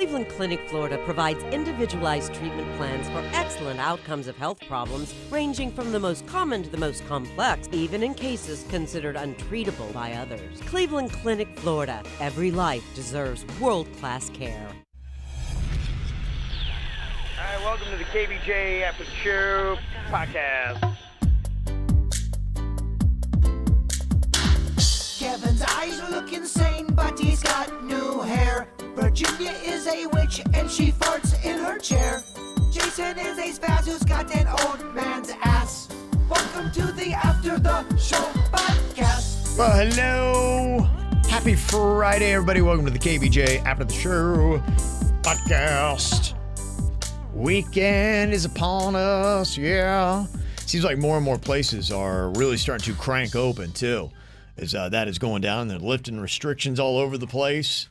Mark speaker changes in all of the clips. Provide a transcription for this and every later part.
Speaker 1: Cleveland Clinic, Florida provides individualized treatment plans for excellent outcomes of health problems ranging from the most common to the most complex, even in cases considered untreatable by others. Cleveland Clinic, Florida. Every life deserves world-class care.
Speaker 2: All right, welcome to the KVJ After the Show Podcast.
Speaker 3: Kevin's eyes look insane, but he's got new hair. Virginia is a witch, and she farts in her chair. Jason is a spaz who's got an old man's ass. Welcome to the After the Show Podcast.
Speaker 4: Well, hello. Happy Friday, everybody. Welcome to the KVJ After the Show Podcast. Weekend is upon us, yeah. Seems like more and more places are really starting to crank open, too. As that is going down, they're lifting restrictions all over the place.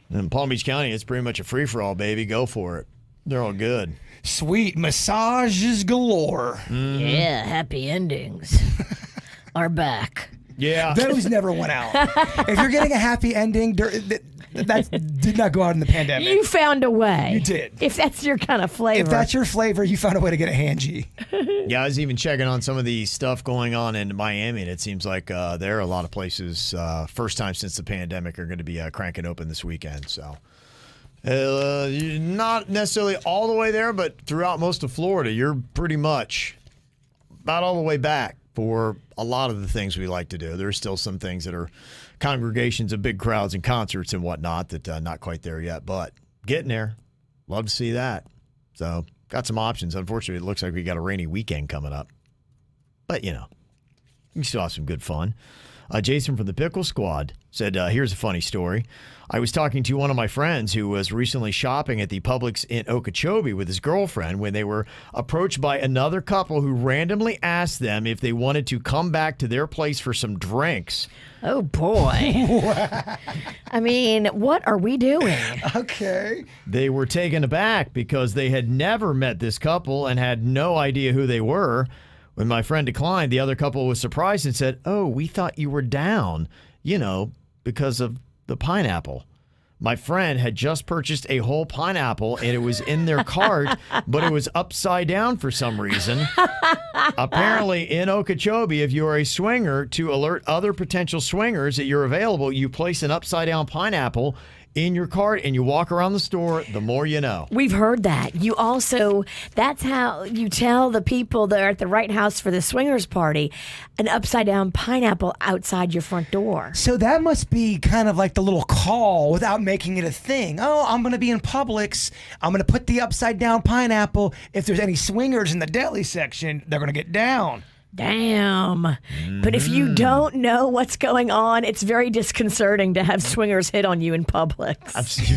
Speaker 4: And in Palm Beach County, it's pretty much a free-for-all, baby. Go for it. They're all good.
Speaker 5: Sweet massages galore.
Speaker 4: Mm-hmm.
Speaker 6: Yeah, happy endings are back.
Speaker 4: Yeah.
Speaker 5: Those never went out. If you're getting a happy ending, that did not go out in the pandemic.
Speaker 6: You found a way.
Speaker 5: You did.
Speaker 6: If that's your kind of flavor.
Speaker 5: If that's your flavor, you found a way to get a hangy.
Speaker 4: Yeah, I was even checking on some of the stuff going on in Miami, and it seems like there are a lot of places, first time since the pandemic, are going to be cranking open this weekend. So, not necessarily all the way there, but throughout most of Florida, you're pretty much about all the way back for a lot of the things we like to do. There's still some things that are congregations of big crowds and concerts and whatnot that not quite there yet, but getting there. Love to see that. So, got some options. Unfortunately, it looks like we got a rainy weekend coming up. But, you know, you still have some good fun. Jason from the Pickle Squad said, here's a funny story. I was talking to one of my friends who was recently shopping at the Publix in Okeechobee with his girlfriend when they were approached by another couple who randomly asked them if they wanted to come back to their place for some drinks.
Speaker 6: Oh, boy. I mean, what are we doing?
Speaker 5: Okay.
Speaker 4: They were taken aback because they had never met this couple and had no idea who they were. When my friend declined, the other couple was surprised and said, "Oh, we thought you were down, because of the pineapple." My friend had just purchased a whole pineapple and it was in their cart, but it was upside down for some reason. Apparently, in Okeechobee, if you are a swinger, to alert other potential swingers that you're available, you place an upside down pineapple in your cart and you walk around the store. The more you know.
Speaker 6: We've heard that. You also, that's how you tell the people that are at the right house for the swingers party, an upside down pineapple outside your front door.
Speaker 5: So that must be kind of like the little call without making it a thing. Oh, I'm going to be in Publix. I'm going to put the upside down pineapple. If there's any swingers in the deli section, they're going to get down.
Speaker 6: Damn. But if you don't know what's going on, it's very disconcerting to have swingers hit on you in Publix.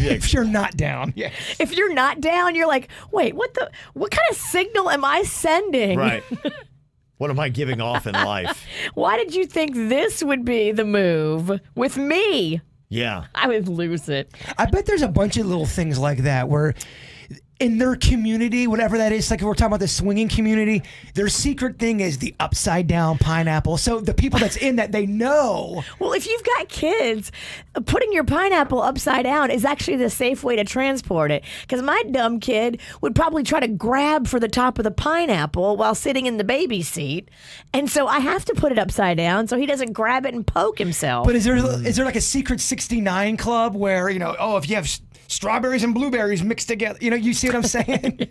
Speaker 5: If you're not down. Yeah.
Speaker 6: If you're not down, you're like, wait, what kind of signal am I sending?
Speaker 4: Right. What am I giving off in life?
Speaker 6: Why did you think this would be the move with me?
Speaker 4: Yeah.
Speaker 6: I would lose it.
Speaker 5: I bet there's a bunch of little things like that where in their community, whatever that is, like if we're talking about the swinging community, their secret thing is the upside down pineapple. So the people that's in that, they know.
Speaker 6: Well, if you've got kids, putting your pineapple upside down is actually the safe way to transport it. Because my dumb kid would probably try to grab for the top of the pineapple while sitting in the baby seat. And so I have to put it upside down so he doesn't grab it and poke himself.
Speaker 5: But is there like a secret 69 club where, if you have strawberries and blueberries mixed together, you see what I'm saying?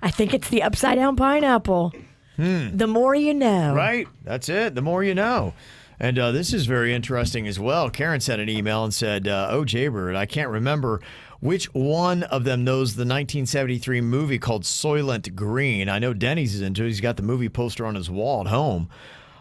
Speaker 6: I think it's the upside down pineapple. The more you know.
Speaker 4: Right. That's it. The more you know. And this is very interesting as well. Karen sent an email and said, Jaybird, I can't remember which one of them knows the 1973 movie called Soylent Green. I know Denny's is into it. He's got the movie poster on his wall at home.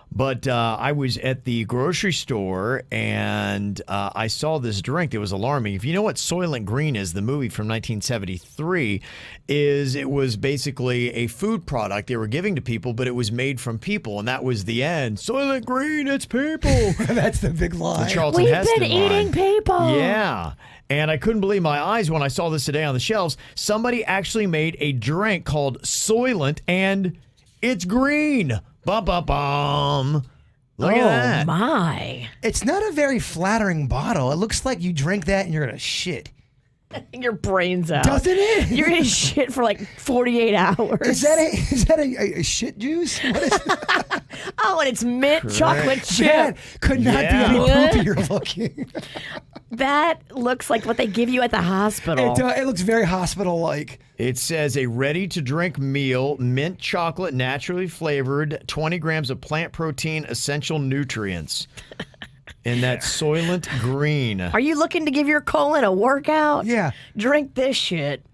Speaker 4: But I was at the grocery store and I saw this drink that was alarming. If you know what Soylent Green is, the movie from 1973, it was basically a food product they were giving to people, but it was made from people, and that was the end. Soylent Green, it's people.
Speaker 5: That's the big lie.
Speaker 4: The Charlton
Speaker 6: We've
Speaker 4: Heston
Speaker 6: been eating
Speaker 4: line.
Speaker 6: people.
Speaker 4: Yeah. And I couldn't believe my eyes when I saw this today on the shelves. Somebody actually made a drink called Soylent, and it's green. Bum, bum, bum. Look at that.
Speaker 6: Oh, my.
Speaker 5: It's not a very flattering bottle. It looks like you drink that and you're going to shit.
Speaker 6: Your brain's out.
Speaker 5: Doesn't it?
Speaker 6: You're gonna shit for like 48 hours.
Speaker 5: Is that a shit juice? What is that?
Speaker 6: Oh, and it's mint chocolate chip.
Speaker 5: That could not be any poopier looking.
Speaker 6: That looks like what they give you at the hospital.
Speaker 5: It looks very hospital-like.
Speaker 4: It says a ready-to-drink meal, mint chocolate, naturally flavored, 20 grams of plant protein, essential nutrients. And that's Soylent Green.
Speaker 6: Are you looking to give your colon a workout?
Speaker 5: Yeah.
Speaker 6: Drink this shit.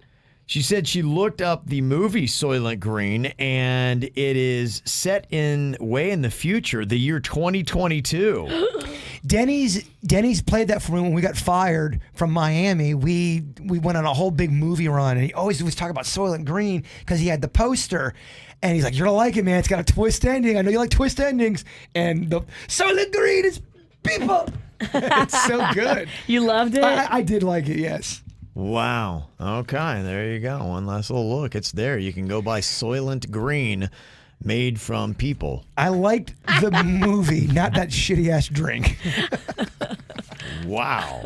Speaker 4: She said she looked up the movie Soylent Green, and it is set way in the future, the year 2022.
Speaker 5: Denny's played that for me when we got fired from Miami. We went on a whole big movie run, and he always was talking about Soylent Green because he had the poster. And he's like, "You're gonna like it, man. It's got a twist ending. I know you like twist endings." And the Soylent Green is people. It's so good.
Speaker 6: You loved it?
Speaker 5: I did like it, yes.
Speaker 4: Wow. Okay, there you go. One last little look. It's there. You can go buy Soylent Green, made from people.
Speaker 5: I liked the movie, not that shitty ass drink.
Speaker 4: Wow.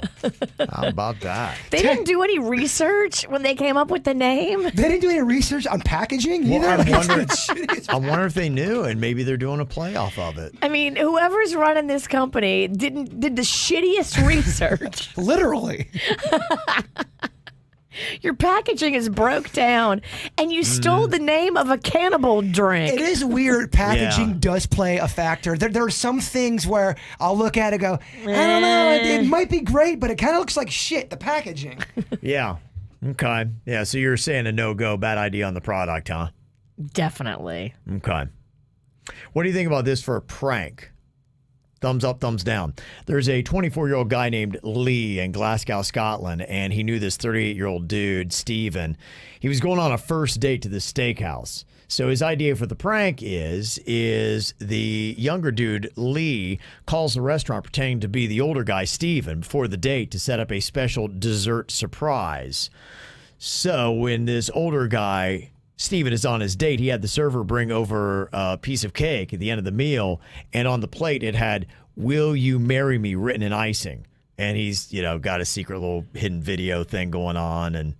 Speaker 4: How about that?
Speaker 6: They didn't do any research when they came up with the name.
Speaker 5: They didn't do any research on packaging
Speaker 4: Well,
Speaker 5: either.
Speaker 4: I wonder if they knew, and maybe they're doing a playoff of it.
Speaker 6: I mean, whoever's running this company did the shittiest research.
Speaker 5: Literally.
Speaker 6: Your packaging is broke down, and you stole the name of a cannibal drink.
Speaker 5: It is weird. Packaging does play a factor. There are some things where I'll look at it and go, I don't know, it might be great, but it kind of looks like shit, the packaging.
Speaker 4: Yeah. Okay. Yeah, so you're saying a no-go, bad idea on the product, huh?
Speaker 6: Definitely.
Speaker 4: Okay. What do you think about this for a prank? Thumbs up, thumbs down. There's a 24-year-old guy named Lee in Glasgow, Scotland, and he knew this 38-year-old dude, Stephen. He was going on a first date to this steakhouse. So his idea for the prank is the younger dude, Lee, calls the restaurant pretending to be the older guy, Stephen, before the date to set up a special dessert surprise. So when this older guy, Steven, is on his date, he had the server bring over a piece of cake at the end of the meal, and on the plate it had, "Will you marry me?" written in icing. And he's, got a secret little hidden video thing going on, and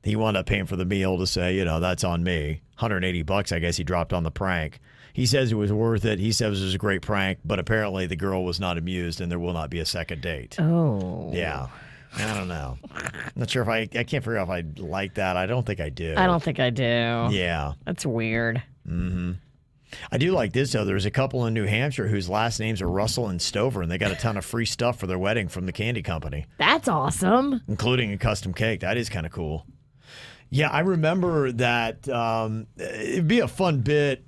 Speaker 4: he wound up paying for the meal to say, that's on me. $180, I guess he dropped on the prank. He says it was worth it. He says it was a great prank, but apparently the girl was not amused, and there will not be a second date.
Speaker 6: Oh.
Speaker 4: Yeah. I don't know. I'm not sure if I can't figure out if I like that. I don't think I do.
Speaker 6: I don't think I do.
Speaker 4: Yeah.
Speaker 6: That's weird.
Speaker 4: Mm-hmm. I do like this, though. There's a couple in New Hampshire whose last names are Russell and Stover, and they got a ton of free stuff for their wedding from the candy company.
Speaker 6: That's awesome.
Speaker 4: Including a custom cake. That is kind of cool. Yeah, I remember that it'd be a fun bit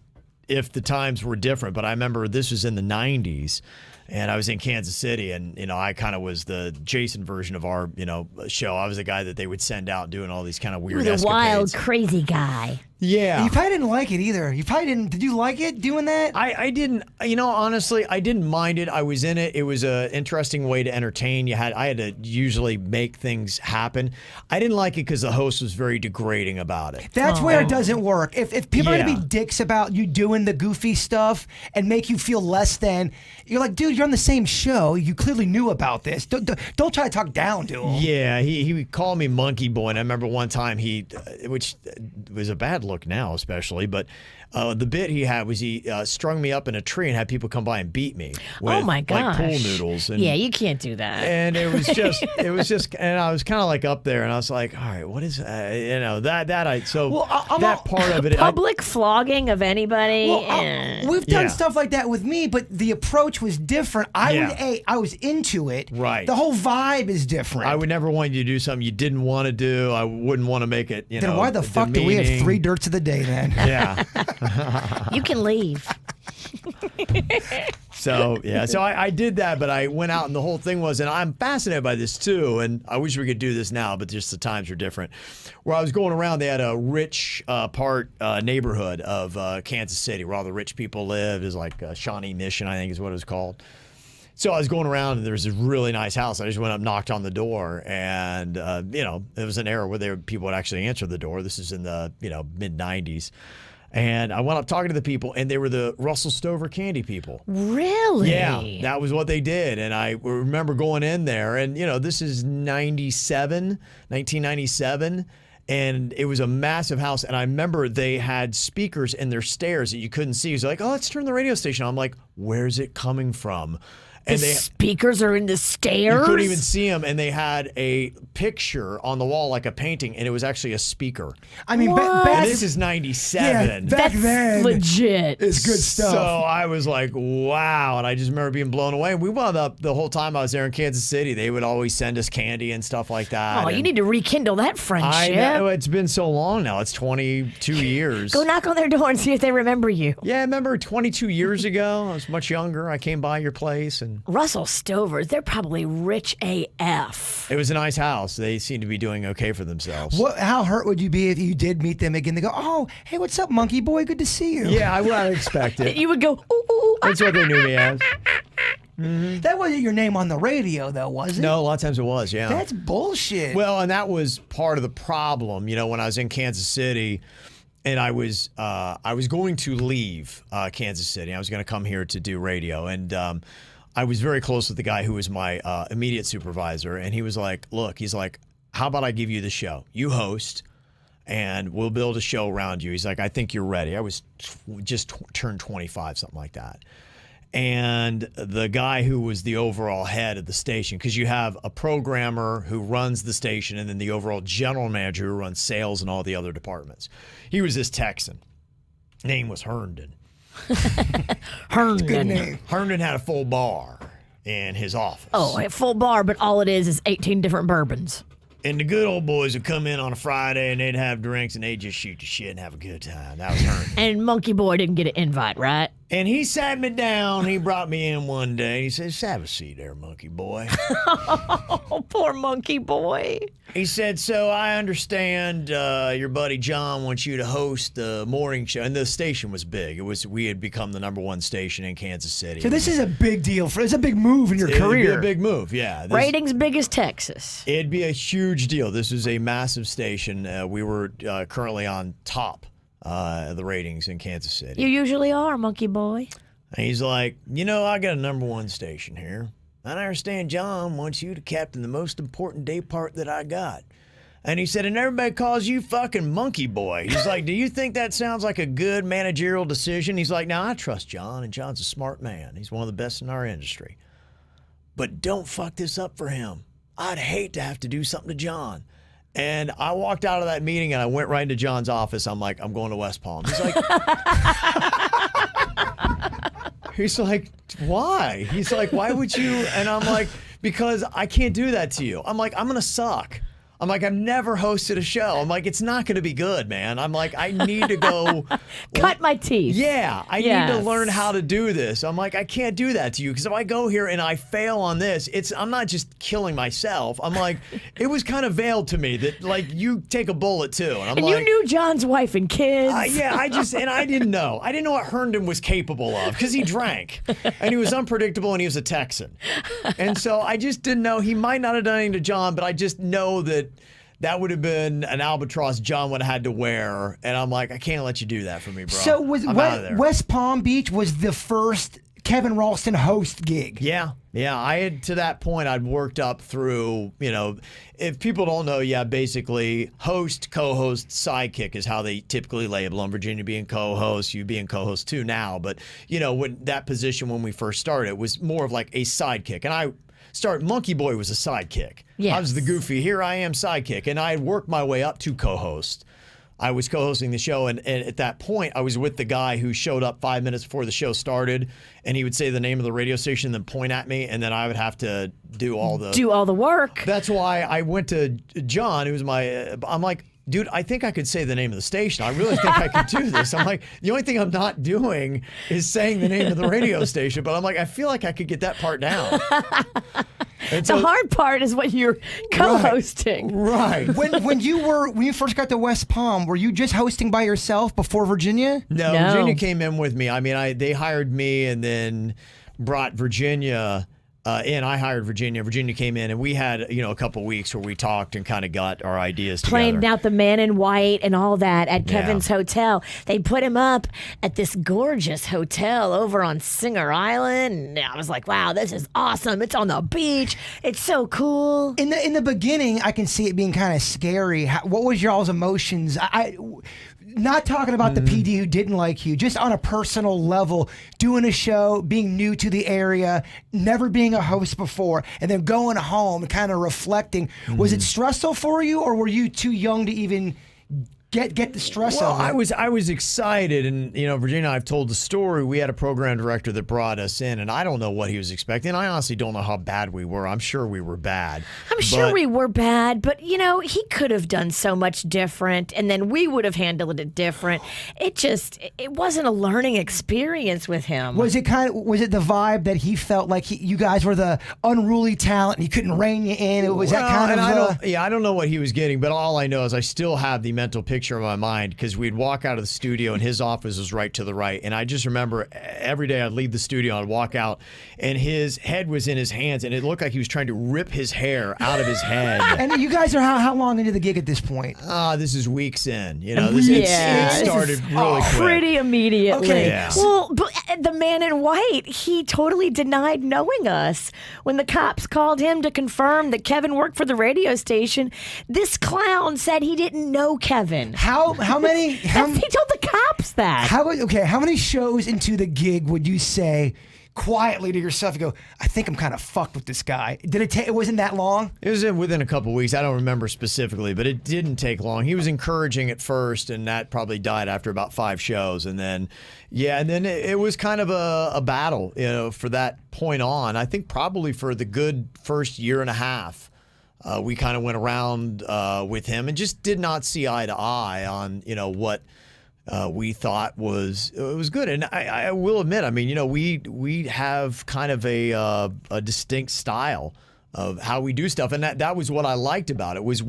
Speaker 4: if the times were different, but I remember this was in the 90s. And I was in Kansas City, and, I kind of was the Jason version of our, show. I was the guy that they would send out doing all these kind of weird escapades.
Speaker 6: The wild, crazy guy.
Speaker 4: Yeah.
Speaker 5: You probably didn't like it either. You probably didn't. Did you like it doing that?
Speaker 4: I didn't, honestly, I didn't mind it. I was in it. It was an interesting way to entertain. I had to usually make things happen. I didn't like it because the host was very degrading about it.
Speaker 5: That's where it doesn't work. If people are going to be dicks about you doing the goofy stuff and make you feel less than, you're like, dude, you're on the same show. You clearly knew about this. Don't try to talk down to him.
Speaker 4: Yeah, he called me Monkey Boy, and I remember one time which was a bad look now especially, but the bit he had was he strung me up in a tree and had people come by and beat me with
Speaker 6: oh my gosh.
Speaker 4: like pool noodles. And,
Speaker 6: yeah, you can't do that.
Speaker 4: And it was just, and I was kind of like up there, and I was like, all right, what is that part of it.
Speaker 6: Public flogging of anybody.
Speaker 5: We've done stuff like that with me, but the approach was different. I was into it.
Speaker 4: Right.
Speaker 5: The whole vibe is different.
Speaker 4: I would never want you to do something you didn't want to do. I wouldn't want to make it,
Speaker 5: Then why the fuck do we have 3 dirts of the day then?
Speaker 4: Yeah.
Speaker 6: You can leave.
Speaker 4: So I did that, but I went out, and the whole thing was, and I'm fascinated by this too, and I wish we could do this now, but just the times are different. Where I was going around, they had a rich neighborhood of Kansas City where all the rich people lived. It was like Shawnee Mission, I think is what it was called. So I was going around, and there was this really nice house. I just went up, knocked on the door, and it was an era where people would actually answer the door. This is in the mid-90s. And I went up talking to the people, and they were the Russell Stover candy people.
Speaker 6: Really?
Speaker 4: Yeah, that was what they did. And I remember going in there, and, this is 1997, and it was a massive house. And I remember they had speakers in their stairs that you couldn't see. It was like, oh, let's turn the radio station on. I'm like, where's it coming from? And
Speaker 6: the speakers are in the stairs?
Speaker 4: You couldn't even see them, and they had a picture on the wall, like a painting, and it was actually a speaker.
Speaker 5: I mean,
Speaker 4: and this is 97.
Speaker 5: Yeah, back then,
Speaker 6: legit.
Speaker 5: It's good stuff.
Speaker 4: So I was like, wow. And I just remember being blown away. We wound up the whole time I was there in Kansas City. They would always send us candy and stuff like that.
Speaker 6: Oh, you need to rekindle that friendship.
Speaker 4: I know. It's been so long now. It's 22 years.
Speaker 6: Go knock on their door and see if they remember you.
Speaker 4: Yeah, I remember 22 years ago. I was much younger. I came by your place. And
Speaker 6: Russell Stovers, they're probably rich AF.
Speaker 4: it was a nice house. They seem to be doing okay for themselves.
Speaker 5: How hurt would you be if you did meet them again? They go, oh, hey, what's up, monkey boy? Good to see you.
Speaker 4: Yeah, I would expect it.
Speaker 6: You would go, ooh, ooh,
Speaker 4: That's what they knew me as.
Speaker 5: That wasn't your name on the radio, though, was it?
Speaker 4: No, a lot of times it was, yeah.
Speaker 5: That's bullshit.
Speaker 4: Well, and that was part of the problem, when I was in Kansas City, and I was going to leave Kansas City. I was going to come here to do radio, and I was very close with the guy who was my immediate supervisor, and he was like, look, he's like, how about I give you the show? You host, and we'll build a show around you. He's like, I think you're ready. I was just turned 25, something like that. And the guy who was the overall head of the station, because you have a programmer who runs the station and then the overall general manager who runs sales and all the other departments. He was this Texan. Name was Herndon.
Speaker 6: Herndon.
Speaker 5: Good name.
Speaker 4: Herndon had a full bar in his office.
Speaker 6: Oh, a full bar, but all it is 18 different bourbons.
Speaker 4: And the good old boys would come in on a Friday and they'd have drinks and they'd just shoot the shit and have a good time. That was Herndon.
Speaker 6: And Monkey Boy didn't get an invite, right?
Speaker 4: And he sat me down. He brought me in one day. He says, have a seat there, Monkey Boy.
Speaker 6: Oh, poor Monkey Boy.
Speaker 4: He said, so I understand your buddy John wants you to host the morning show. And the station was big. We had become the #1 station in Kansas City.
Speaker 5: So this is a big deal. It's a big move in your career.
Speaker 4: It'd be a big move, yeah.
Speaker 6: Ratings big as Texas.
Speaker 4: It'd be a huge deal. This was a massive station. We were currently on top of the ratings in Kansas City.
Speaker 6: You usually are, Monkey Boy.
Speaker 4: And he's like, I got a #1 station here. And I understand John wants you to captain the most important day part that I got. And he said, and everybody calls you fucking Monkey Boy. He's like, do you think that sounds like a good managerial decision? He's like, now I trust John, and John's a smart man. He's one of the best in our industry. But don't fuck this up for him. I'd hate to have to do something to John. And I walked out of that meeting and I went right into John's office. I'm like, I'm going to West Palm. He's like, why? He's like, why would you? And I'm like, because I can't do that to you. I'm like, I'm going to suck. I'm like, I've never hosted a show. I'm like, it's not going to be good, man. I'm like, I need to go.
Speaker 6: Cut my teeth.
Speaker 4: Yeah, I need to learn how to do this. I'm like, I can't do that to you because if I go here and I fail on this, I'm not just killing myself. I'm like, it was kind of veiled to me that like you take a bullet too. And
Speaker 6: you knew John's wife and kids.
Speaker 4: I didn't know. I didn't know what Herndon was capable of because he drank and he was unpredictable and he was a Texan. And so I just didn't know. He might not have done anything to John, but I just know that would have been an albatross John would have had to wear. And I'm like, I can't let you do that for me, bro.
Speaker 5: So
Speaker 4: I'm out of there.
Speaker 5: West Palm Beach was the first Kevin Ralston host gig.
Speaker 4: Yeah. I had, to that point, I'd worked up through, if people don't know, basically host, co-host, sidekick is how they typically label them. Virginia being co-host, you being co-host too now. But, when that position when we first started was more of like a sidekick. And Monkey Boy was a sidekick.
Speaker 6: Yes.
Speaker 4: I was the goofy, here I am sidekick. And I had worked my way up to co-host. I was co-hosting the show, and at that point, I was with the guy who showed up 5 minutes before the show started, and he would say the name of the radio station, then point at me, and then I would have to do all the
Speaker 6: work.
Speaker 4: That's why I went to John, who was I'm like, dude, I think I could say the name of the station. I really think I could do this. I'm like, the only thing I'm not doing is saying the name of the radio station, but I'm like, I feel like I could get that part down.
Speaker 6: The hard part is when you're co-hosting.
Speaker 4: Right.
Speaker 5: When you first got to West Palm, were you just hosting by yourself before Virginia?
Speaker 4: No. Virginia came in with me. I mean, they hired me and then brought Virginia and I hired Virginia. Virginia came in, and we had a couple weeks where we talked and kind of got our ideas
Speaker 6: planned
Speaker 4: together.
Speaker 6: out the man in white and all that at Kevin's hotel. They put him up at this gorgeous hotel over on Singer Island. And I was like, wow, this is awesome. It's on the beach. It's so cool.
Speaker 5: In the beginning, I can see it being kind of scary. What was y'all's emotions? Not talking about the PD who didn't like you, just on a personal level, doing a show, being new to the area, never being a host before, and then going home and kind of reflecting. Was it stressful for you, or were you too young to even get the stress of it?
Speaker 4: I was excited, and Virginia and I have told the story. We had a program director that brought us in, and I don't know what he was expecting. I honestly don't know how bad we were. I'm sure we were bad.
Speaker 6: I'm sure we were bad, but he could have done so much different, and then we would have handled it different. It wasn't a learning experience with him.
Speaker 5: Was it the vibe that he felt like you guys were the unruly talent and he couldn't rein you in? Was that kind of?
Speaker 4: I don't know what he was getting, but all I know is I still have the mental picture in my mind, because we'd walk out of the studio and his office was right to the right, and I just remember every day I'd leave the studio, I'd walk out, and his head was in his hands, and it looked like he was trying to rip his hair out of his head.
Speaker 5: And you guys are how long into the gig at this point?
Speaker 4: This is weeks in. It started really quick.
Speaker 6: Pretty immediately.
Speaker 5: Okay.
Speaker 4: Yeah.
Speaker 6: Well, but the man in white, he totally denied knowing us. When the cops called him to confirm that Kevin worked for the radio station, this clown said he didn't know Kevin.
Speaker 5: How many?
Speaker 6: He told the cops that.
Speaker 5: How many shows into the gig would you say quietly to yourself, you go, I think I'm kind of fucked with this guy? Did it take? It wasn't that long?
Speaker 4: It was within a couple weeks. I don't remember specifically, but it didn't take long. He was encouraging at first, and that probably died after about 5 shows, and then it was kind of a battle, for that point on. I think probably for the good first year and a half. We kind of went around with him and just did not see eye to eye on what we thought was good. And I will admit, we have kind of a distinct style of how we do stuff, and that was what I liked about it. Was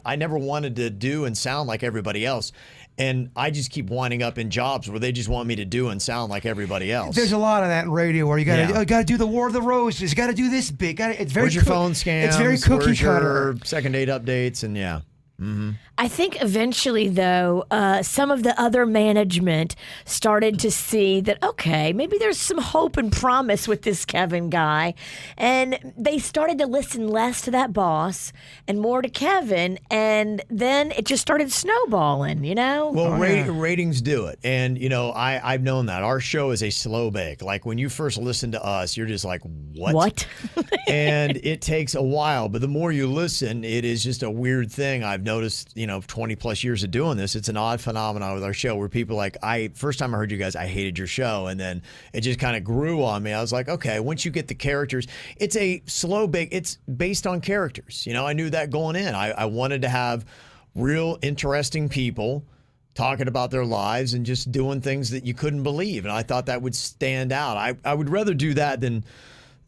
Speaker 4: I never wanted to do and sound like everybody else. And I just keep winding up in jobs where they just want me to do and sound like everybody else.
Speaker 5: There's a lot of that in radio where you got to do the War of the Roses. You got to do this big. It's very
Speaker 4: where's your phone scams?
Speaker 5: It's very cookie
Speaker 4: where's
Speaker 5: cutter.
Speaker 4: Your second date updates, and yeah. Mm-hmm.
Speaker 6: I think eventually, though, some of the other management started to see that, okay, maybe there's some hope and promise with this Kevin guy. And they started to listen less to that boss and more to Kevin. And then it just started snowballing,
Speaker 4: Well, ratings do it. And, I've known that. Our show is a slow bake. Like, when you first listen to us, you're just like, what?
Speaker 6: What?
Speaker 4: And it takes a while. But the more you listen, it is just a weird thing. I've noticed, 20 plus years of doing this, it's an odd phenomenon with our show where people first time I heard you guys, I hated your show. And then it just kind of grew on me. I was like, okay, once you get the characters, it's a slow bake. It's based on characters. I knew that going in. I wanted to have real interesting people talking about their lives and just doing things that you couldn't believe. And I thought that would stand out. I would rather do that than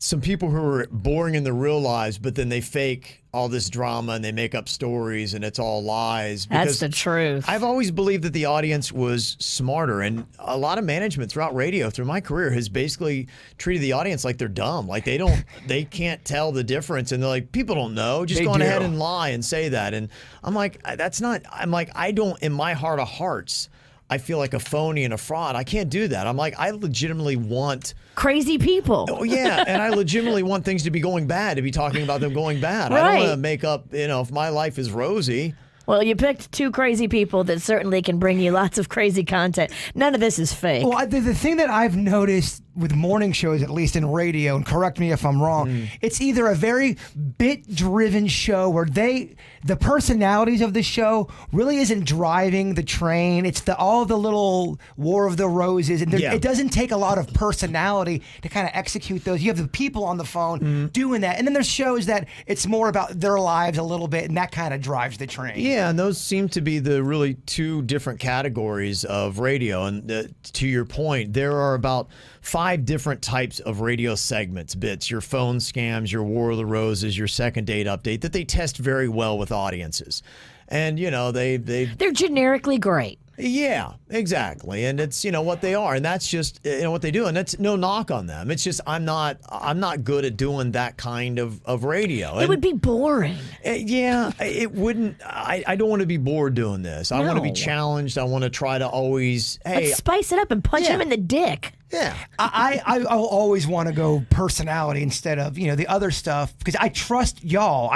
Speaker 4: some people who are boring in their real lives, but then they fake all this drama and they make up stories and it's all lies.
Speaker 6: That's the truth.
Speaker 4: I've always believed that the audience was smarter, and a lot of management throughout radio through my career has basically treated the audience like they're dumb. Like they can't tell the difference, and they're like, people don't know. Just go on ahead and lie and say that. And I'm like, I don't, in my heart of hearts, I feel like a phony and a fraud. I can't do that. I'm like, I legitimately want
Speaker 6: crazy people.
Speaker 4: Oh, yeah, and I legitimately want things to be going bad, to be talking about them going bad.
Speaker 6: Right.
Speaker 4: I don't want to make up, if my life is rosy.
Speaker 6: Well, you picked 2 crazy people that certainly can bring you lots of crazy content. None of this is fake.
Speaker 5: Well, the thing that I've noticed with morning shows, at least in radio, and correct me if I'm wrong, it's either a very bit-driven show where the personalities of the show really isn't driving the train. It's all the little War of the Roses, and it doesn't take a lot of personality to kind of execute those. You have the people on the phone doing that, and then there's shows that it's more about their lives a little bit, and that kind of drives the train.
Speaker 4: Yeah, and those seem to be the really 2 different categories of radio. And to your point, there are about 5 different types of radio segments, bits, your phone scams, your War of the Roses, your second date update, that they test very well with audiences. And, they're
Speaker 6: generically great.
Speaker 4: Yeah, exactly. And it's, what they are. And that's just, what they do. And that's no knock on them. It's just, I'm not good at doing that kind of radio.
Speaker 6: It would be boring.
Speaker 4: Yeah, it wouldn't. I don't want to be bored doing this. I want to be challenged. I want to try to always,
Speaker 6: Let's spice it up and punch him in the dick.
Speaker 4: Yeah.
Speaker 5: I'll always want to go personality instead of, the other stuff, because I trust y'all.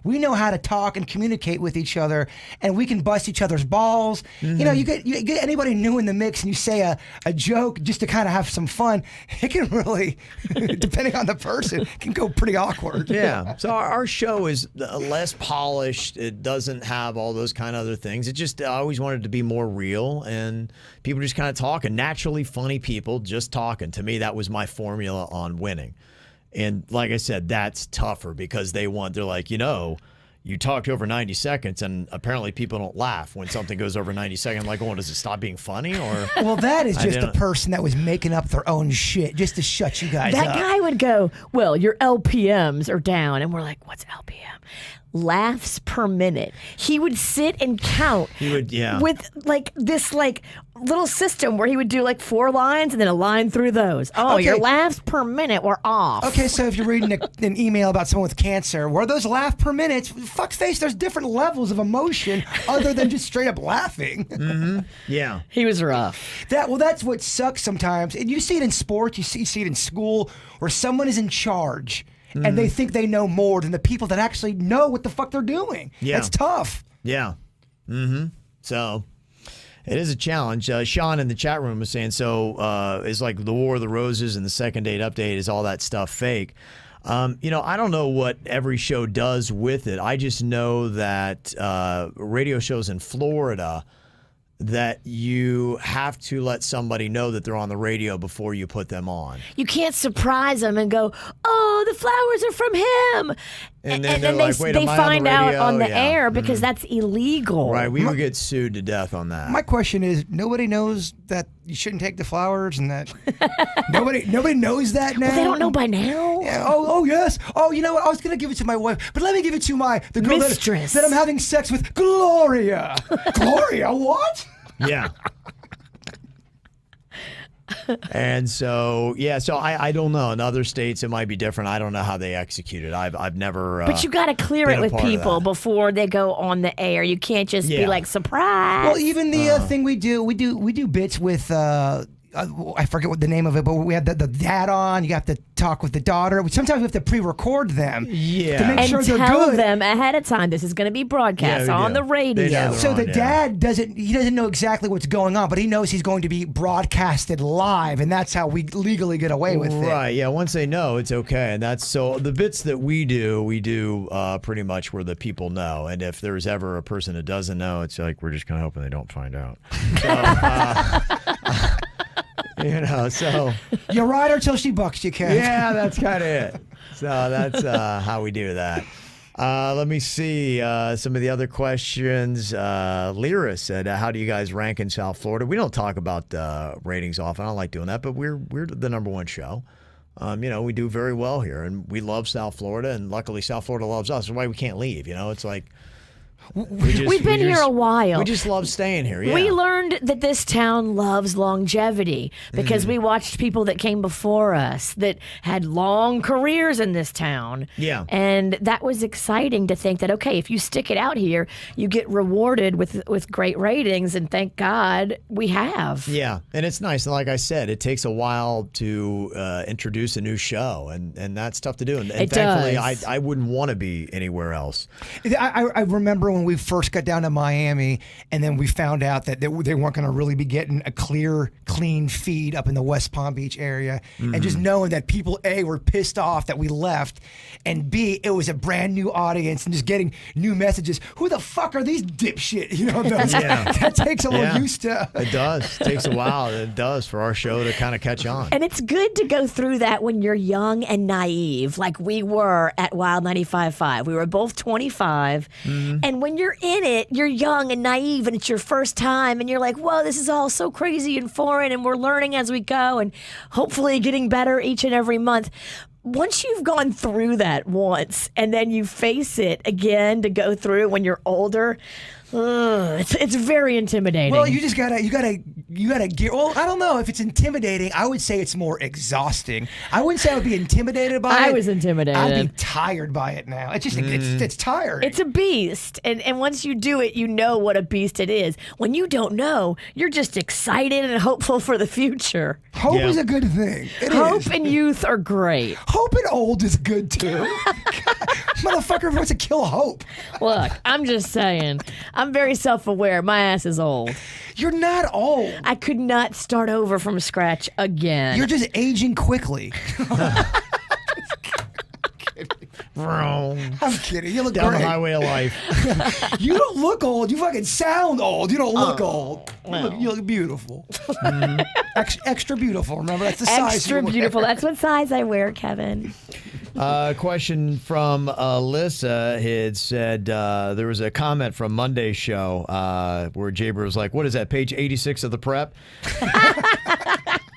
Speaker 5: We know how to talk and communicate with each other, and we can bust each other's balls. You get anybody new in the mix and you say a joke just to kind of have some fun, it can really, depending on the person, can go pretty awkward.
Speaker 4: Yeah. So our show is less polished. It doesn't have all those kind of other things. It just, I always wanted to be more real, and people just kind of talk, and naturally funny people just talking. To me, that was my formula on winning. And like I said, that's tougher because they're like, you talked over 90 seconds and apparently people don't laugh when something goes over 90 seconds. Like, does it stop being funny? Or
Speaker 5: well, that is just a person that was making up their own shit just to shut you guys up.
Speaker 6: That guy would go, well, your LPMs are down. And we're like, what's LPM? Laughs per minute. He would sit and count.
Speaker 4: He would,
Speaker 6: with this little system where he would do 4 lines and then a line through those. Oh,
Speaker 5: okay.
Speaker 6: Your laughs per minute were off.
Speaker 5: Okay, so if you're reading an email about someone with cancer, where those laugh per minutes, fuck's face, there's different levels of emotion other than just straight up laughing.
Speaker 4: Mm-hmm. Yeah.
Speaker 6: He was rough.
Speaker 5: That's what sucks sometimes. And you see it in sports, you see it in school, where someone is in charge. And they think they know more than the people that actually know what the fuck they're doing.
Speaker 4: Yeah.
Speaker 5: That's tough.
Speaker 4: Yeah. So it is a challenge. Sean in the chat room was saying, it's like the War of the Roses and the Second Date Update, is all that stuff fake? I don't know what every show does with it. I just know that radio shows in Florida, that you have to let somebody know that they're on the radio before you put them on.
Speaker 6: You can't surprise them and go, oh, the flowers are from him.
Speaker 4: And then
Speaker 6: they find out on the air because that's illegal.
Speaker 4: Right, we would get sued to death on that.
Speaker 5: My question is, nobody knows that you shouldn't take the flowers, and that nobody knows that now?
Speaker 6: Well, they don't know by now.
Speaker 5: Yeah, oh, yes. Oh, you know what? I was going to give it to my wife, but let me give it to the girl
Speaker 6: mistress
Speaker 5: that I'm having sex with, Gloria. Gloria, what?
Speaker 4: Yeah. And so I don't know. In other states, it might be different. I don't know how they execute it. I've never.
Speaker 6: But you got to clear it with people before they go on the air. You can't just be like, surprise.
Speaker 5: Well, even the thing we do bits with. I forget what the name of it, but we had the dad on. You have to talk with the daughter. Sometimes we have to pre-record them to make sure they're
Speaker 6: tell
Speaker 5: good.
Speaker 6: them ahead of time this is going to be broadcast on the radio.
Speaker 5: So the dad doesn't know exactly what's going on, but he knows he's going to be broadcasted live, and that's how we legally get away with it.
Speaker 4: Right? Yeah. Once they know, it's okay, and that's so the bits that we do pretty much where the people know, and if there's ever a person that doesn't know, it's like we're just kind of hoping they don't find out. So, so
Speaker 5: you ride her till she bucks you, Ken.
Speaker 4: Yeah, that's kind of it. So that's how we do that. Let me see some of the other questions. Lyra said, how do you guys rank in South Florida? We don't talk about ratings often. I don't like doing that, but we're the #1 show. We do very well here, and we love South Florida, and luckily South Florida loves us. That's why we can't leave. It's like
Speaker 6: we've been here a while.
Speaker 4: We just love staying here. Yeah.
Speaker 6: We learned that this town loves longevity because we watched people that came before us that had long careers in this town.
Speaker 4: Yeah.
Speaker 6: And that was exciting to think that, okay, if you stick it out here, you get rewarded with great ratings, and thank God we have.
Speaker 4: Yeah. And it's nice. And like I said, it takes a while to introduce a new show, and that's tough to do. And thankfully,
Speaker 6: does.
Speaker 4: I wouldn't want to be anywhere else.
Speaker 5: I remember when we first got down to Miami, and then we found out that they weren't going to really be getting a clean feed up in the West Palm Beach area, and just knowing that people, A, were pissed off that we left, and B, it was a brand new audience, and just getting new messages. Who the fuck are these dipshit? That takes a little used to.
Speaker 4: It does. It takes a while. It does for our show to kind of catch on.
Speaker 6: And it's good to go through that when you're young and naive, like we were at Wild 95.5. We were both 25, and when you're in it, you're young and naive, and it's your first time, and you're like, whoa, this is all so crazy and foreign, and we're learning as we go, and hopefully getting better each and every month. Once you've gone through that once, and then you face it again to go through it when you're older, It's very intimidating.
Speaker 5: Well, you just gotta get. Well, I don't know if it's intimidating. I would say it's more exhausting. I wouldn't say I would be intimidated by it.
Speaker 6: I was intimidated.
Speaker 5: I'd be tired by it now. It's just it's tiring.
Speaker 6: It's a beast, and once you do it, you know what a beast it is. When you don't know, you're just excited and hopeful for the future.
Speaker 5: Hope is a good thing. It
Speaker 6: Hope
Speaker 5: is.
Speaker 6: and youth are great.
Speaker 5: Hope and old is good too. Motherfucker wants to kill hope.
Speaker 6: Look, I'm just saying. I'm very self-aware. My ass is old.
Speaker 5: You're not old.
Speaker 6: I could not start over from scratch again.
Speaker 5: You're just aging quickly. I'm kidding. You look
Speaker 4: Down
Speaker 5: great.
Speaker 4: the highway of life.
Speaker 5: You don't look old. You fucking sound old. You don't look old. You look beautiful. Extra beautiful. Remember, that's the size.
Speaker 6: Extra
Speaker 5: you wear.
Speaker 6: beautiful. That's what size I wear, Kevin.
Speaker 4: Question from Alyssa had said there was a comment from Monday's show where Jaber was like, what is that, page 86 of the prep?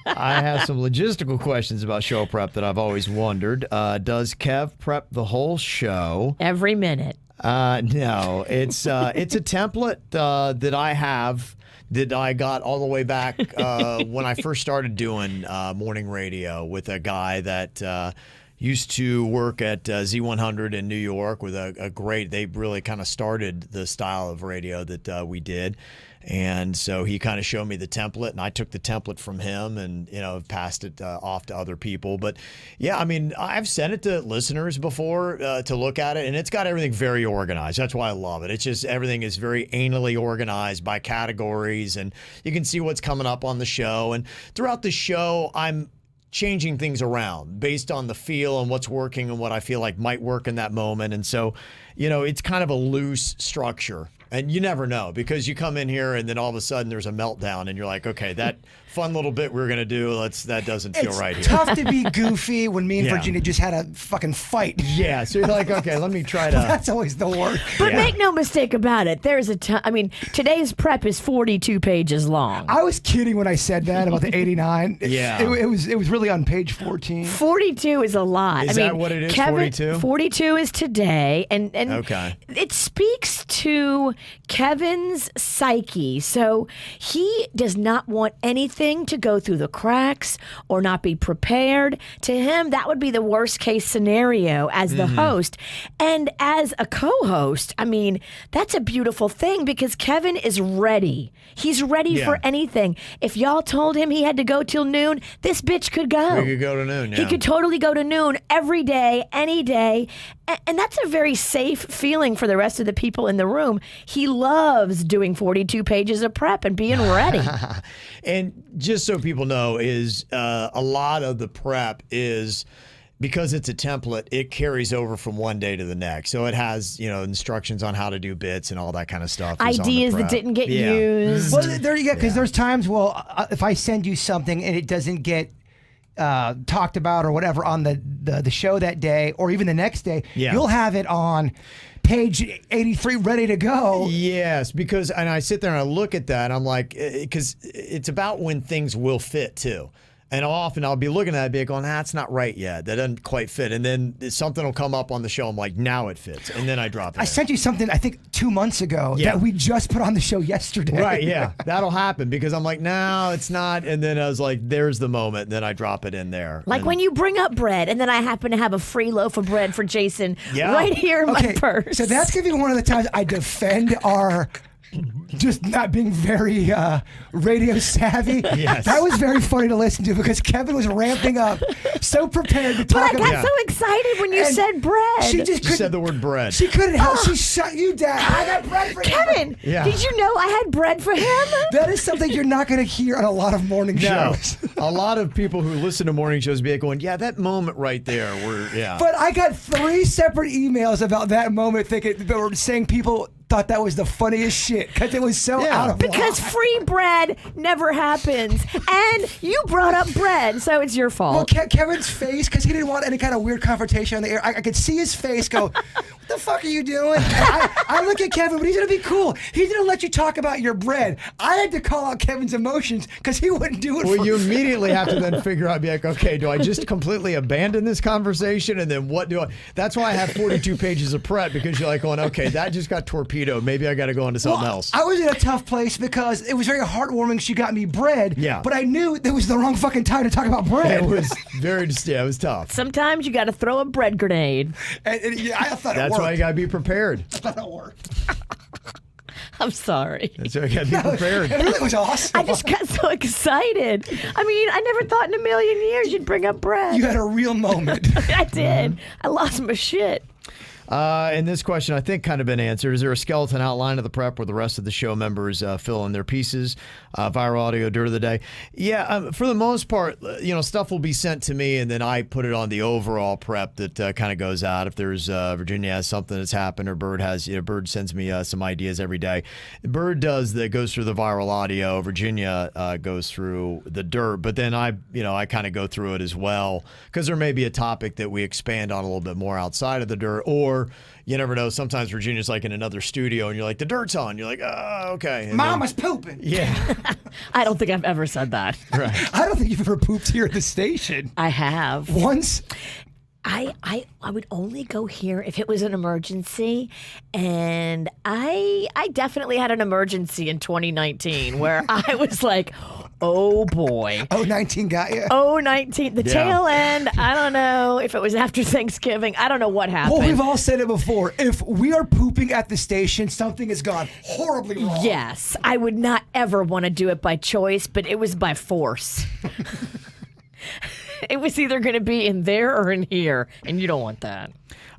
Speaker 4: I have some logistical questions about show prep that I've always wondered. Does Kev prep the whole show?
Speaker 6: Every minute.
Speaker 4: No, it's a template that I have that I got all the way back when I first started doing morning radio with a guy that used to work at Z100 in New York with a great, they really kind of started the style of radio that we did. And so he kind of showed me the template, and I took the template from him and, passed it off to other people. But yeah, I mean, I've sent it to listeners before to look at it, and it's got everything very organized. That's why I love it. It's just everything is very anally organized by categories, and you can see what's coming up on the show. And throughout the show, I'm changing things around based on the feel and what's working and what I feel like might work in that moment. And so, it's kind of a loose structure. And you never know, because you come in here and then all of a sudden there's a meltdown and you're like, okay, that fun little bit we were going to do, that doesn't feel right here.
Speaker 5: It's tough to be goofy when me and Virginia just had a fucking fight.
Speaker 4: Yeah, so you're like, okay, let me try to.
Speaker 5: That's always the worst.
Speaker 6: But make no mistake about it. There's a ton. I mean, today's prep is 42 pages long.
Speaker 5: I was kidding when I said that about the 89.
Speaker 4: Yeah.
Speaker 5: It was really on page 14.
Speaker 6: 42 is a lot.
Speaker 4: Is that what it is,
Speaker 6: Kevin,
Speaker 4: 42?
Speaker 6: 42 is today. And
Speaker 4: Okay.
Speaker 6: It speaks to Kevin's psyche. So he does not want anything to go through the cracks or not be prepared. To him, that would be the worst case scenario as the host. And as a co-host, I mean, that's a beautiful thing because Kevin is ready. He's ready for anything. If y'all told him he had to go till noon, this bitch could go.
Speaker 4: We could go to noon,
Speaker 6: He could totally go to noon every day, any day. And that's a very safe feeling for the rest of the people in the room. He loves doing 42 pages of prep and being ready.
Speaker 4: And just so people know, is a lot of the prep is, because it's a template, it carries over from one day to the next. So it has, instructions on how to do bits and all that kind of stuff.
Speaker 6: Ideas that didn't get used.
Speaker 5: Well, there you go, because there's times, if I send you something and it doesn't get talked about or whatever on the show that day or even the next day, you'll have it on page 83 ready to go.
Speaker 4: Yes, because, and I sit there and I look at that and I'm like, because it's about when things will fit too. And often I'll be looking at it and going, that's not right yet. That doesn't quite fit. And then something will come up on the show. I'm like, now it fits. And then I drop it.
Speaker 5: I sent you something, I think, 2 months ago that we just put on the show yesterday.
Speaker 4: Right, yeah. That'll happen because I'm like, no, it's not. And then I was like, there's the moment. And then I drop it in there.
Speaker 6: Like when you bring up bread and then I happen to have a free loaf of bread for Jason right here in my purse.
Speaker 5: So that's going to be one of the times I defend our just not being very radio savvy.
Speaker 4: Yes.
Speaker 5: That was very funny to listen to because Kevin was ramping up, so prepared to talk
Speaker 6: But I got so excited when you said bread.
Speaker 5: She just
Speaker 4: You said the word bread.
Speaker 5: She couldn't help. She shut you down. I got bread for
Speaker 6: Kevin, did you know I had bread for him?
Speaker 5: That is something you're not going to hear on a lot of morning shows.
Speaker 4: A lot of people who listen to morning shows be going, yeah, that moment right there.
Speaker 5: But I got 3 separate emails about that moment saying people thought that was the funniest shit because it was so out of line.
Speaker 6: Because free bread never happens. And you brought up bread, so it's your fault.
Speaker 5: Well, Kevin's face, because he didn't want any kind of weird confrontation on the air. I could see his face go, what the fuck are you doing? I look at Kevin, but he's going to be cool. He's going to let you talk about your bread. I had to call out Kevin's emotions because he wouldn't do it
Speaker 4: Well,
Speaker 5: for
Speaker 4: you
Speaker 5: me.
Speaker 4: immediately have to then figure out, be like, okay, do I just completely abandon this conversation? And then what do I? That's why I have 42 pages of prep, because you're like going, okay, that just got torpedoed. Maybe I got to go into something else.
Speaker 5: I was in a tough place because it was very heartwarming. She got me bread.
Speaker 4: Yeah.
Speaker 5: But I knew it was the wrong fucking time to talk about bread.
Speaker 4: It was it was tough.
Speaker 6: Sometimes you got to throw a bread grenade.
Speaker 5: And yeah, I thought it
Speaker 4: That's
Speaker 5: worked.
Speaker 4: why you got to be prepared.
Speaker 5: I thought it worked.
Speaker 6: I'm sorry.
Speaker 4: That's why you got to be prepared.
Speaker 5: It really was awesome.
Speaker 6: I just got so excited. I mean, I never thought in a million years you'd bring up bread.
Speaker 5: You had a real moment.
Speaker 6: I did. I lost my shit.
Speaker 4: And this question, I think, kind of been answered. Is there a skeleton outline of the prep where the rest of the show members fill in their pieces? Viral audio, dirt of the day. Yeah, for the most part, stuff will be sent to me, and then I put it on the overall prep that kind of goes out. If there's Virginia has something that's happened, or Bird sends me some ideas every day. Bird goes through the viral audio. Virginia goes through the dirt, but then I kind of go through it as well, because there may be a topic that we expand on a little bit more outside of the dirt, or you never know. Sometimes Virginia's like in another studio, and you're like, the dirt's on. You're like, oh, okay. And
Speaker 5: Mama's pooping.
Speaker 4: Yeah.
Speaker 6: I don't think I've ever said that.
Speaker 4: Right.
Speaker 5: I don't think you've ever pooped here at the station.
Speaker 6: I have.
Speaker 5: Once?
Speaker 6: I would only go here if it was an emergency, and I definitely had an emergency in 2019 where I was like, oh boy.
Speaker 5: 19 got you?
Speaker 6: 19, the tail end. I don't know if it was after Thanksgiving. I don't know what happened.
Speaker 5: Well, we've all said it before. If we are pooping at the station, something has gone horribly wrong.
Speaker 6: Yes, I would not ever want to do it by choice, but it was by force. It was either going to be in there or in here, and you don't want that.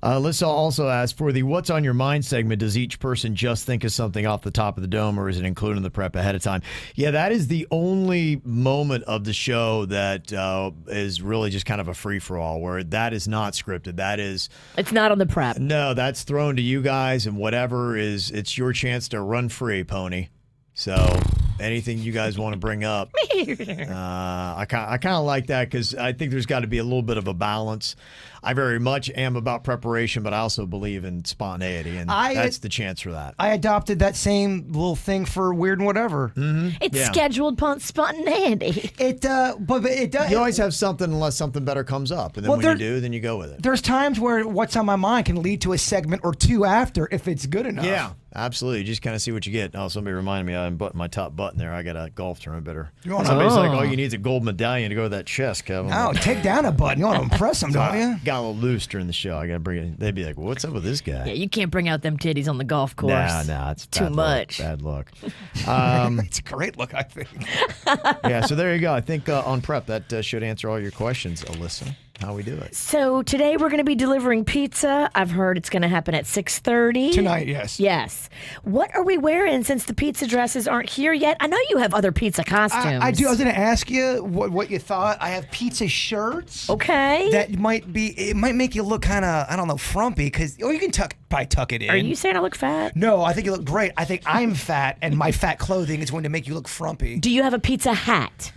Speaker 4: Alyssa also asked, for the What's on Your Mind segment, does each person just think of something off the top of the dome, or is it included in the prep ahead of time? Yeah, that is the only moment of the show that is really just kind of a free-for-all, where that is not scripted.
Speaker 6: It's not on the prep.
Speaker 4: No, that's thrown to you guys, and whatever it's your chance to run free, Pony. So anything you guys want to bring up, I kind of like that, because I think there's got to be a little bit of a balance. I very much am about preparation, but I also believe in spontaneity, and that's the chance for that.
Speaker 5: I adopted that same little thing for Weird and Whatever.
Speaker 4: Mm-hmm.
Speaker 6: It's scheduled spontaneity.
Speaker 5: But it does.
Speaker 4: You always have something unless something better comes up, and then when you do, then you go with it.
Speaker 5: There's times where what's on my mind can lead to a segment or two after if it's good enough.
Speaker 4: Yeah, absolutely. You just kind of see what you get. Oh, somebody reminded me I unbuttoned my top button there. I got a golf tournament better. Somebody's like, all you need is a gold medallion to go to that chest, Kevin.
Speaker 5: Oh, take down a button. You want to impress them, don't you?
Speaker 4: Got a little loose during the show. I got to bring it. They'd be like, well, what's up with this guy?
Speaker 6: Yeah, you can't bring out them titties on the golf course.
Speaker 4: Nah, it's
Speaker 6: too much.
Speaker 4: Bad look.
Speaker 5: It's a great look, I think.
Speaker 4: Yeah, so there you go. I think on prep, that should answer all your questions, Alyssa. How we do it.
Speaker 6: So today we're going to be delivering pizza. I've heard it's going to happen at 6:30.
Speaker 5: Tonight, yes.
Speaker 6: Yes. What are we wearing since the pizza dresses aren't here yet? I know you have other pizza costumes.
Speaker 5: I do. I was going to ask you what you thought. I have pizza shirts.
Speaker 6: Okay.
Speaker 5: That might make you look kind of, I don't know, frumpy, or you can probably tuck it in.
Speaker 6: Are you saying I look fat?
Speaker 5: No, I think you look great. I think I'm fat, and my fat clothing is going to make you look frumpy.
Speaker 6: Do you have a pizza hat?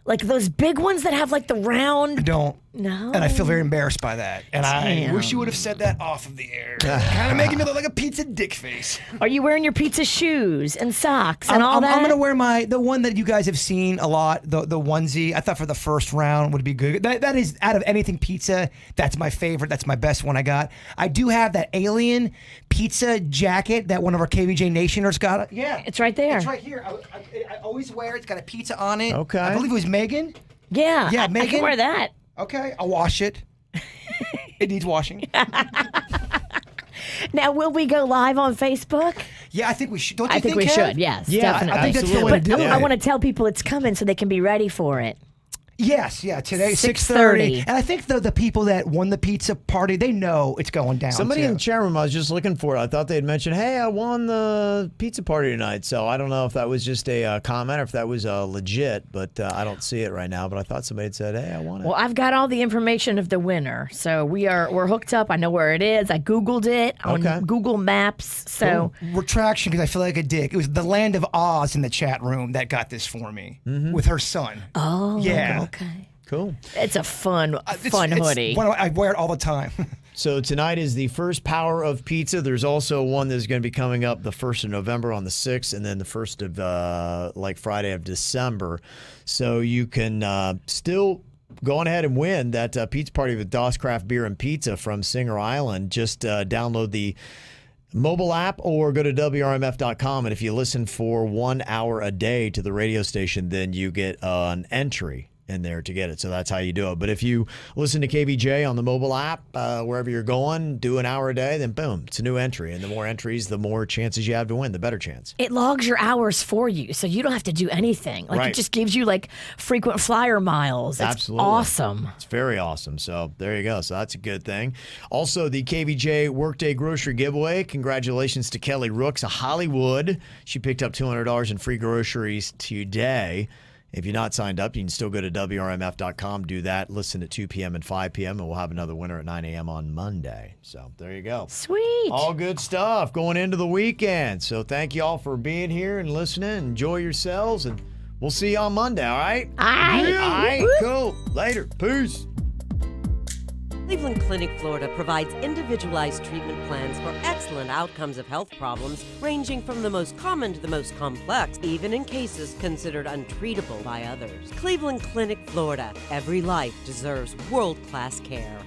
Speaker 6: Like those big ones that have like the round...
Speaker 5: I don't.
Speaker 6: No.
Speaker 5: And I feel very embarrassed by that. And
Speaker 6: Damn.
Speaker 5: I wish you would have said that off of the air. Kind of making me look like a pizza dick face.
Speaker 6: Are you wearing your pizza shoes and socks and all that?
Speaker 5: I'm going to wear the one that you guys have seen a lot, the onesie. I thought for the first round would be good. That is, out of anything pizza, that's my favorite. That's my best one I got. I do have that alien pizza jacket that one of our KVJ Nationers got. Yeah.
Speaker 6: It's right there.
Speaker 5: It's right here. I always wear it. It's got a pizza on it.
Speaker 4: Okay.
Speaker 5: I believe it was Megan.
Speaker 6: Yeah.
Speaker 5: Yeah,
Speaker 6: I
Speaker 5: Megan.
Speaker 6: can wear that.
Speaker 5: Okay, I'll wash it. It needs washing.
Speaker 6: Now, will we go live on Facebook?
Speaker 5: Yeah, I think we should. Don't you
Speaker 6: I think we
Speaker 5: Kev?
Speaker 6: should, yes,
Speaker 4: Yeah,
Speaker 6: definitely.
Speaker 5: I think that's the way to do it.
Speaker 6: I want to tell people it's coming so they can be ready for it.
Speaker 5: Yes, yeah. Today,
Speaker 6: 6:30.
Speaker 5: 6:30. And I think the people that won the pizza party, they know it's going down.
Speaker 4: Somebody
Speaker 5: too.
Speaker 4: in the chat room, I was just looking for it. I thought they had mentioned, hey, I won the pizza party tonight. So I don't know if that was just a comment or if that was legit, but I don't see it right now. But I thought somebody had said, hey, I won it.
Speaker 6: Well, I've got all the information of the winner. So we're hooked up. I know where it is. I Googled it on Google Maps. So
Speaker 5: retraction, because I feel like a dick. It was the Land of Oz in the chat room that got this for me with her son.
Speaker 6: Oh,
Speaker 5: yeah.
Speaker 6: Okay.
Speaker 4: Cool.
Speaker 6: It's a fun
Speaker 5: It's
Speaker 6: hoodie.
Speaker 5: I wear it all the time.
Speaker 4: So tonight is the first Power of Pizza. There's also one that's going to be coming up the 1st of November on the 6th, and then the 1st of Friday of December. So you can still go on ahead and win that pizza party with Doss Craft Beer and Pizza from Singer Island. Just download the mobile app or go to WRMF.com. And if you listen for 1 hour a day to the radio station, then you get an entry in there to get it. So that's how you do it. But if you listen to KVJ on the mobile app, wherever you're going, do an hour a day, then boom, it's a new entry. And the more entries, the more chances you have to win, the better chance.
Speaker 6: It logs your hours for you, so you don't have to do anything. Like
Speaker 4: Right.
Speaker 6: It just gives you like frequent flyer miles. It's
Speaker 4: Absolutely.
Speaker 6: awesome.
Speaker 4: It's very awesome. So there you go. So that's a good thing. Also, the KVJ Workday Grocery Giveaway. Congratulations to Kelly Rooks of Hollywood. She picked up $200 in free groceries today. If you're not signed up, you can still go to WRMF.com, do that, listen at 2 p.m. and 5 p.m., and we'll have another winner at 9 a.m. on Monday. So there you go.
Speaker 6: Sweet.
Speaker 4: All good stuff going into the weekend. So thank you all for being here and listening. Enjoy yourselves, and we'll see you on Monday, all right?
Speaker 6: All right.
Speaker 4: All right, cool. Later. Peace.
Speaker 1: Cleveland Clinic, Florida provides individualized treatment plans for excellent outcomes of health problems ranging from the most common to the most complex, even in cases considered untreatable by others. Cleveland Clinic, Florida. Every life deserves world-class care.